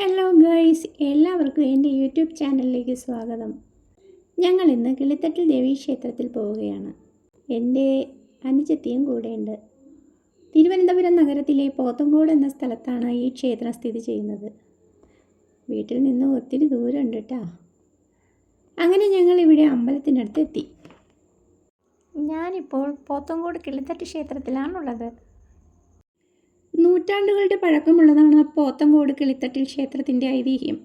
Hello guys, എല്ലാവർക്കും എൻ്റെ YouTube ചാനലിലേക്ക് സ്വാഗതം. ഞങ്ങൾ ഇന്ന് കിളിത്തട്ടിൽ ദേവീ ക്ഷേത്രത്തിൽ പോവുകയാണ്. എൻ്റെ അനുജത്തിയും കൂടെയുണ്ട്. തിരുവനന്തപുരം നഗരത്തിലെ പോത്തങ്കോട് എന്ന സ്ഥലത്താണ് ഈ ക്ഷേത്രം സ്ഥിതി ചെയ്യുന്നത്. വീട്ടിൽ നിന്ന് ഒത്തിരി ദൂരമുണ്ട് കേട്ടോ. അങ്ങനെ ഞങ്ങൾ ഇവിടെ അമ്പലത്തിനടുത്ത് എത്തി. ഞാനിപ്പോൾ പോത്തങ്കോട് കിളിത്തട്ട് ക്ഷേത്രത്തിലാണുള്ളത്. നൂറ്റാണ്ടുകളുടെ പഴക്കമുള്ളതാണ് പോത്തങ്കോട് കിളിത്തട്ടിൽ ക്ഷേത്രത്തിൻ്റെ ഐതിഹ്യം.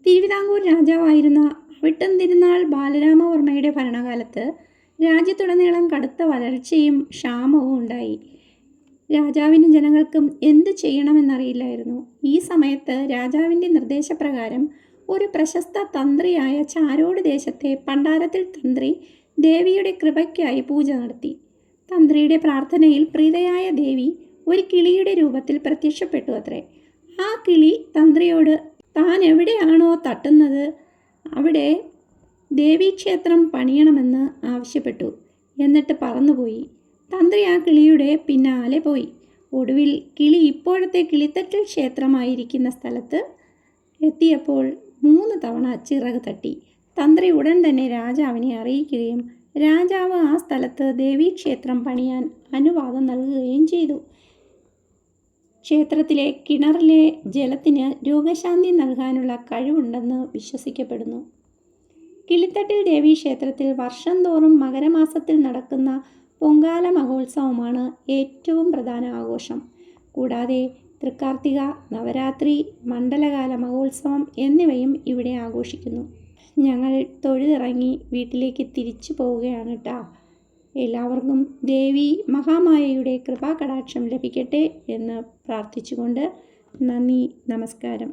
തിരുവിതാംകൂർ രാജാവായിരുന്ന അവിട്ടം തിരുനാൾ ബാലരാമവർമ്മയുടെ ഭരണകാലത്ത് രാജ്യത്തുടനീളം കടുത്ത വരൾച്ചയും ക്ഷാമവും ഉണ്ടായി. രാജാവിനും ജനങ്ങൾക്കും എന്തു ചെയ്യണമെന്നറിയില്ലായിരുന്നു. ഈ സമയത്ത് രാജാവിൻ്റെ നിർദ്ദേശപ്രകാരം ഒരു പ്രശസ്ത തന്ത്രിയായ ചാരോട് ദേശത്തെ പണ്ടാരത്തിൽ തന്ത്രി ദേവിയുടെ കൃപയ്ക്കായി പൂജ നടത്തി. തന്ത്രിയുടെ പ്രാർത്ഥനയിൽ പ്രീതയായ ദേവി ഒരു കിളിയുടെ രൂപത്തിൽ പ്രത്യക്ഷപ്പെട്ടു അത്രേ. ആ കിളി തന്ത്രിയോട് താൻ എവിടെയാണോ തട്ടുന്നത് അവിടെ ദേവീക്ഷേത്രം പണിയണമെന്ന് ആവശ്യപ്പെട്ടു. എന്നിട്ട് പറന്നുപോയി. തന്ത്രി ആ കിളിയുടെ പിന്നാലെ പോയി. ഒടുവിൽ കിളി ഇപ്പോഴത്തെ കിളിത്തട്ടിൽ ക്ഷേത്രമായിരിക്കുന്ന സ്ഥലത്ത് എത്തിയപ്പോൾ 3 തവണ ചിറക് തട്ടി. തന്ത്രി ഉടൻ തന്നെ രാജാവിനെ അറിയിക്കുകയും രാജാവ് ആ സ്ഥലത്ത് ദേവീക്ഷേത്രം പണിയാൻ അനുവാദം നൽകുകയും ചെയ്തു. ക്ഷേത്രത്തിലെ കിണറിലെ ജലത്തിന് രോഗശാന്തി നൽകാനുള്ള കഴിവുണ്ടെന്ന് വിശ്വസിക്കപ്പെടുന്നു. കിളിത്തട്ടിൽ ദേവീ ക്ഷേത്രത്തിൽ വർഷം തോറും മകരമാസത്തിൽ നടക്കുന്ന പൊങ്കാല മഹോത്സവമാണ് ഏറ്റവും പ്രധാന ആഘോഷം. കൂടാതെ തൃക്കാർത്തിക, നവരാത്രി, മണ്ഡലകാല മഹോത്സവം എന്നിവയും ഇവിടെ ആഘോഷിക്കുന്നു. ഞങ്ങൾ തൊഴുതിറങ്ങി വീട്ടിലേക്ക് തിരിച്ചു പോവുകയാണ് കേട്ടോ. എല്ലാവർക്കും ദേവി മഹാമായയുടെ കൃപാകടാക്ഷം ലഭിക്കട്ടെ എന്ന് പ്രാർത്ഥിച്ചുകൊണ്ട് നന്ദി, നമസ്കാരം.